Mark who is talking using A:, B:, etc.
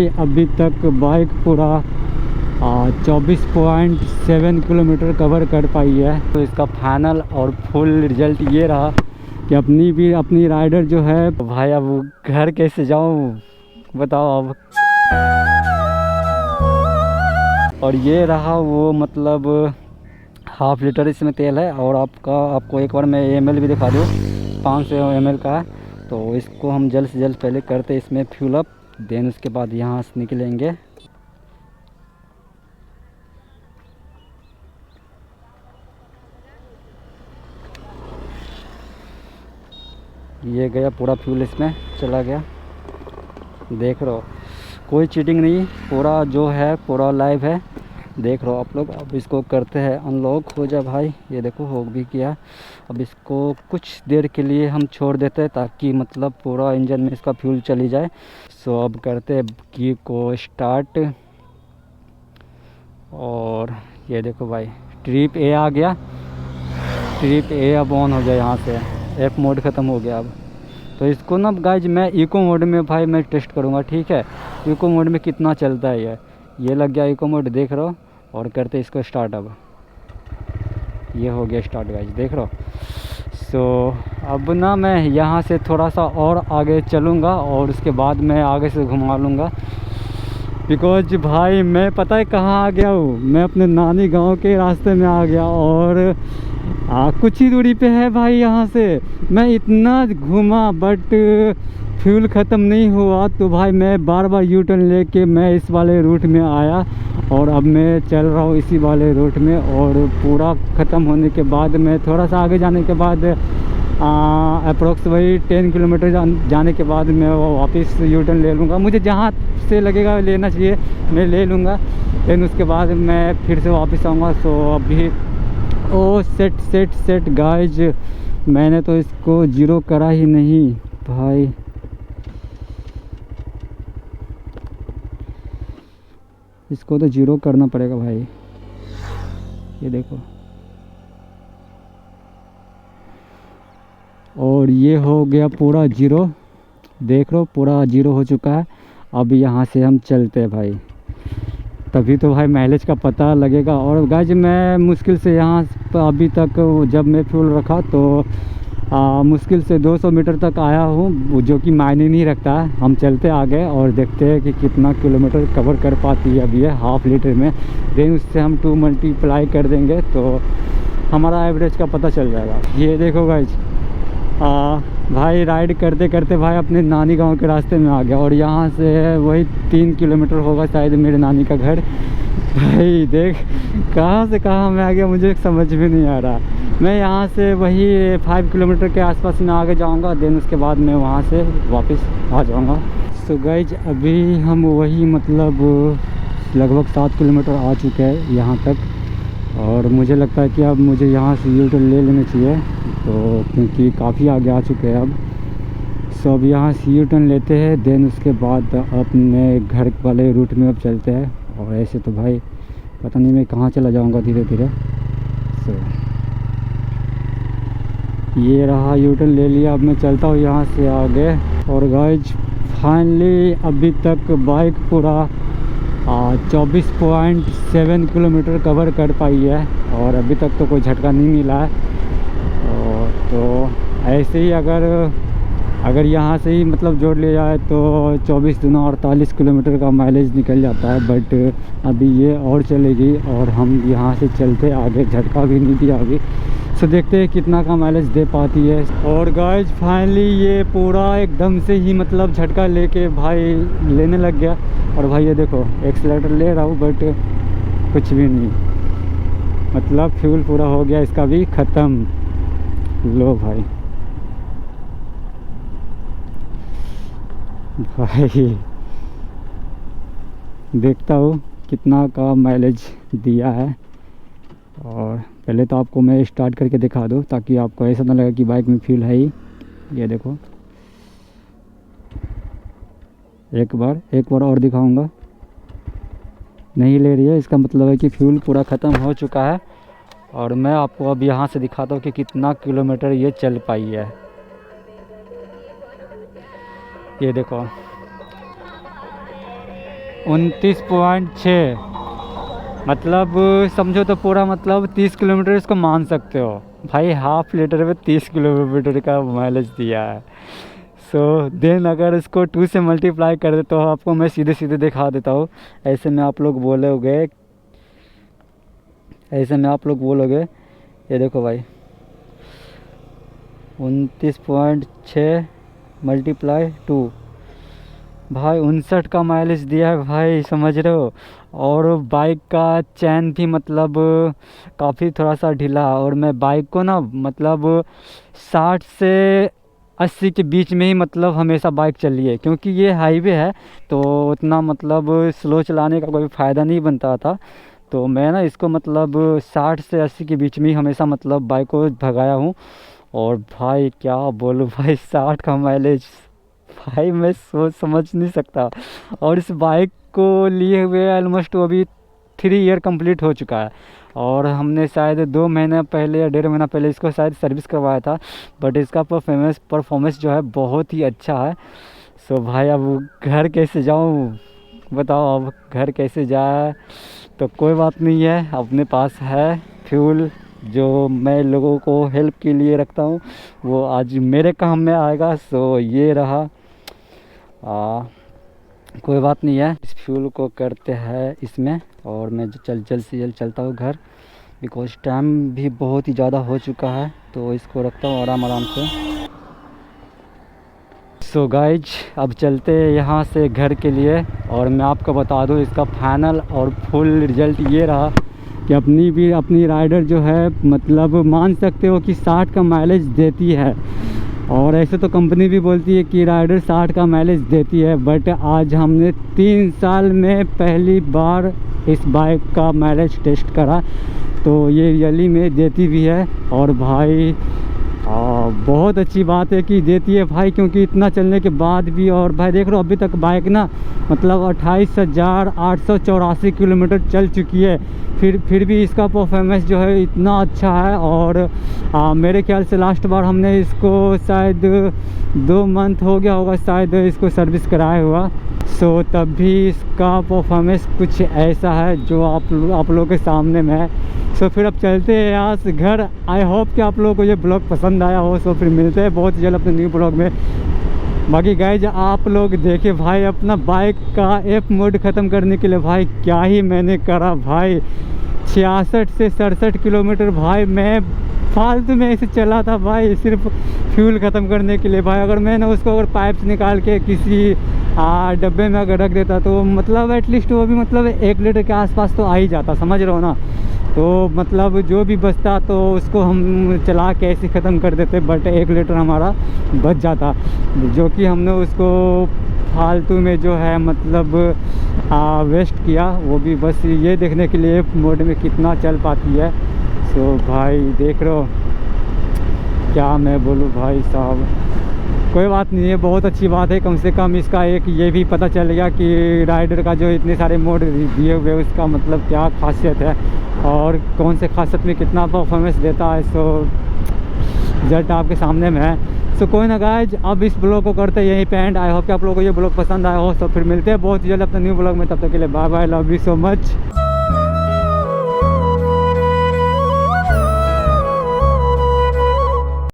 A: अभी तक बाइक पूरा 24.7 किलोमीटर कवर कर पाई है। तो इसका फाइनल और फुल रिजल्ट ये रहा कि अपनी राइडर जो है भाई, अब घर कैसे जाऊँ बताओ अब। और ये रहा वो, मतलब हाफ लीटर इसमें तेल है। और आपको एक बार मैं ml भी दिखा दूँ, 500 ml का है। तो इसको हम जल्द से जल्द पहले करते इसमें फ्यूल अप, देन उसके बाद यहाँ से निकलेंगे। ये गया पूरा फ्यूल, इसमें चला गया, देख रहे हो, कोई चीटिंग नहीं, पूरा जो है पूरा लाइव है, देख रहे हो आप लोग। अब इसको करते हैं अनलॉक, हो जा भाई। ये देखो हो भी किया। अब इसको कुछ देर के लिए हम छोड़ देते हैं ताकि मतलब पूरा इंजन में इसका फ्यूल चली जाए। सो अब करते हैं की को स्टार्ट। और ये देखो भाई, ट्रिप ए आ गया, ट्रिप ए अब ऑन हो गया। यहाँ से एफ मोड ख़त्म हो गया अब। तो इसको ना गाइज मैं इको मोड में भाई मैं टेस्ट करूँगा, ठीक है। इको मोड में कितना चलता है ये लग गया इको मोड, देख रहे हो। और करते इसको स्टार्ट। अब ये हो गया स्टार्ट गाइज, देख रहे हो। सो अब ना मैं यहाँ से थोड़ा सा और आगे चलूँगा और उसके बाद मैं आगे से घुमा लूँगा। बिकॉज भाई मैं पता है कहाँ आ गया हूँ, मैं अपने नानी गांव के रास्ते में आ गया। और कुछ ही दूरी पे है भाई यहाँ से। मैं इतना घूमा बट फ्यूल ख़त्म नहीं हुआ, तो भाई मैं बार बार यू टर्न लेके मैं इस वाले रूट में आया। और अब मैं चल रहा हूँ इसी वाले रूट में। और पूरा ख़त्म होने के बाद मैं थोड़ा सा आगे जाने के बाद अप्रोक्स वही 10 किलोमीटर जाने के बाद मैं वापस यू टर्न ले लूँगा। मुझे जहाँ से लगेगा लेना चाहिए मैं ले लूँगा, लेकिन उसके बाद मैं फिर से वापस आऊँगा। सो अभी ओ सेट गाइज, मैंने तो इसको जीरो करा ही नहीं भाई। इसको तो जीरो करना पड़ेगा भाई। ये देखो, और ये हो गया पूरा जीरो, देख लो पूरा जीरो हो चुका है। अब यहाँ से हम चलते हैं भाई, तभी तो भाई माइलेज का पता लगेगा। और गाइज मैं मुश्किल से यहाँ अभी तक जब मैं फ्यूल रखा तो मुश्किल से 200 मीटर तक आया हूँ, जो कि मायने नहीं रखता है। हम चलते आगे और देखते हैं कि कितना किलोमीटर कवर कर पाती है अभी ये हाफ लीटर में। देन उससे हम 2 मल्टीप्लाई कर देंगे तो हमारा एवरेज का पता चल जाएगा। ये देखो गाइज, भाई राइड करते करते भाई अपने नानी गांव के रास्ते में आ गया। और यहाँ से वही 3 किलोमीटर होगा शायद मेरे नानी का घर। भाई देख कहाँ से कहाँ मैं आ गया, मुझे समझ में नहीं आ रहा। मैं यहाँ से वही 5 किलोमीटर के आसपास में आगे जाऊँगा, देन उसके बाद मैं वहाँ से वापस आ जाऊँगा। सो गाइज अभी हम वही मतलब लगभग 7 किलोमीटर आ चुके हैं यहाँ तक। और मुझे लगता है कि अब मुझे यहाँ से यू टर्न ले लेना चाहिए, तो क्योंकि काफ़ी आगे आ चुके हैं अब। सो अब यहाँ से यू टर्न लेते हैं, देन उसके बाद अपने घर वाले रूट में अब चलते हैं। और ऐसे तो भाई पता नहीं मैं कहाँ चला जाऊँगा धीरे धीरे। सो ये रहा, यू टर्न ले लिया, अब मैं चलता हूँ यहाँ से आगे। और गाइज फाइनली अभी तक बाइक पूरा 24.7 किलोमीटर कवर कर पाई है। और अभी तक तो कोई झटका नहीं मिला है। और तो ऐसे ही अगर यहाँ से ही मतलब जोड़ लिया जाए तो 24 दूना 48 किलोमीटर का माइलेज निकल जाता है। बट अभी ये और चलेगी और हम यहाँ से चलते आगे, झटका भी नहीं दिया अभी। सो देखते हैं कितना का माइलेज दे पाती है। और गाइज फाइनली ये पूरा एकदम से ही मतलब झटका लेके भाई लेने लग गया। और भाई ये देखो एक्सीलरेटर ले रहा हूँ बट कुछ भी नहीं, मतलब फ्यूल पूरा हो गया इसका भी ख़त्म। लो भाई देखता हूँ कितना का माइलेज दिया है। और पहले तो आपको मैं स्टार्ट करके दिखा दूँ ताकि आपको ऐसा ना लगे कि बाइक में फ्यूल है ही। ये देखो एक बार और दिखाऊंगा, नहीं ले रही है, इसका मतलब है कि फ्यूल पूरा ख़त्म हो चुका है। और मैं आपको अब यहाँ से दिखाता हूँ कि कितना किलोमीटर ये चल पाई है। ये देखो 29.6, मतलब समझो तो पूरा मतलब 30 किलोमीटर इसको मान सकते हो भाई। हाफ लीटर में 30 किलोमीटर का माइलेज दिया है। सो देन अगर इसको 2 से मल्टीप्लाई कर देता हूँ, आपको मैं सीधे सीधे दिखा देता हूँ। ऐसे में आप लोग बोलोगे, ये देखो भाई, 29.6 मल्टीप्लाई 2 भाई 59 का माइलेज दिया है भाई, समझ रहे हो। और बाइक का चैन भी मतलब काफ़ी थोड़ा सा ढीला, और मैं बाइक को ना मतलब 60 से 80 के बीच में ही मतलब हमेशा बाइक चली है, क्योंकि ये हाईवे है तो उतना मतलब स्लो चलाने का कोई फ़ायदा नहीं बनता था। तो मैं ना इसको मतलब 60 से 80 के बीच में ही हमेशा मतलब बाइक को भगाया हूँ। और भाई क्या बोलूँ भाई, 60 का माइलेज भाई मैं सोच समझ नहीं सकता। और इस बाइक को लिए हुए ऑलमोस्ट अभी 3 ईयर कंप्लीट हो चुका है, और हमने शायद 2 महीने पहले या 1.5 महीना पहले इसको शायद सर्विस करवाया था। बट इसका परफॉर्मेंस जो है बहुत ही अच्छा है। सो भाई अब घर कैसे जाऊँ बताओ, अब घर कैसे जाए। तो कोई बात नहीं है, अपने पास है फ्यूल जो मैं लोगों को हेल्प के लिए रखता हूँ, वो आज मेरे काम में आएगा। सो ये रहा, कोई बात नहीं है। इस फ्यूल को करते हैं इसमें, और मैं जल्द से जल्द चलता हूँ घर, बिकॉज टाइम भी बहुत ही ज़्यादा हो चुका है। तो इसको रखता हूँ आराम से। सो गाइज अब चलते हैं यहाँ से घर के लिए, और मैं आपको बता दूँ इसका फाइनल और फुल रिज़ल्ट ये रहा कि अपनी राइडर जो है मतलब मान सकते हो कि 60 का माइलेज देती है। और ऐसे तो कंपनी भी बोलती है कि राइडर 60 का माइलेज देती है, बट आज हमने 3 साल में पहली बार इस बाइक का माइलेज टेस्ट करा, तो ये रियली में देती भी है। और भाई बहुत अच्छी बात है कि देती है भाई, क्योंकि इतना चलने के बाद भी। और भाई देख लो अभी तक बाइक ना मतलब 28,884 किलोमीटर चल चुकी है, फिर भी इसका परफॉर्मेंस जो है इतना अच्छा है। और मेरे ख्याल से लास्ट बार हमने इसको शायद 2 मंथ हो गया होगा शायद इसको सर्विस कराया हुआ। सो तब भी इसका परफॉर्मेंस कुछ ऐसा है जो आप लोगों के सामने में है। सो फिर अब चलते हैं यहाँ से घर। आई होप कि आप लोगों को ये ब्लॉग पसंद आया हो। सो फिर मिलते हैं बहुत जल्द अपने न्यू ब्लॉग में। बाकी गाइज आप लोग देखे भाई, अपना बाइक का एफ मोड ख़त्म करने के लिए भाई क्या ही मैंने करा भाई। 66 से 67 किलोमीटर भाई मैं फालतू में ऐसे चला था भाई, सिर्फ फ्यूल ख़त्म करने के लिए भाई। अगर मैंने उसको अगर पाइप से निकाल के किसी डब्बे में अगर रख देता तो मतलब एटलीस्ट वो भी मतलब 1 लीटर के आसपास तो आ ही जाता, समझ रहे हो ना। तो मतलब जो भी बचता तो उसको हम चला के ऐसे ख़त्म कर देते, बट 1 लीटर हमारा बच जाता, जो कि हमने उसको फालतू में जो है मतलब वेस्ट किया। वो भी बस ये देखने के लिए मोड में कितना चल पाती है। सो भाई देख रहे हो, क्या मैं बोलूँ भाई साहब, कोई बात नहीं है, बहुत अच्छी बात है। कम से कम इसका एक ये भी पता चल गया कि राइडर का जो इतने सारे मोड दिए हुए उसका मतलब क्या खासियत है, और कौन से खासियत में कितना परफॉर्मेंस देता है। सो रिजल्ट आपके सामने में है। सो कोई ना गाइज, अब इस ब्लॉग को करते हैं यहीं पे एंड। आई होप कि आप लोगों को ये ब्लॉग पसंद आया हो। तो फिर मिलते हैं बहुत जल्द अपने न्यू ब्लॉग में, तब तक के लिए bye bye, love you so much.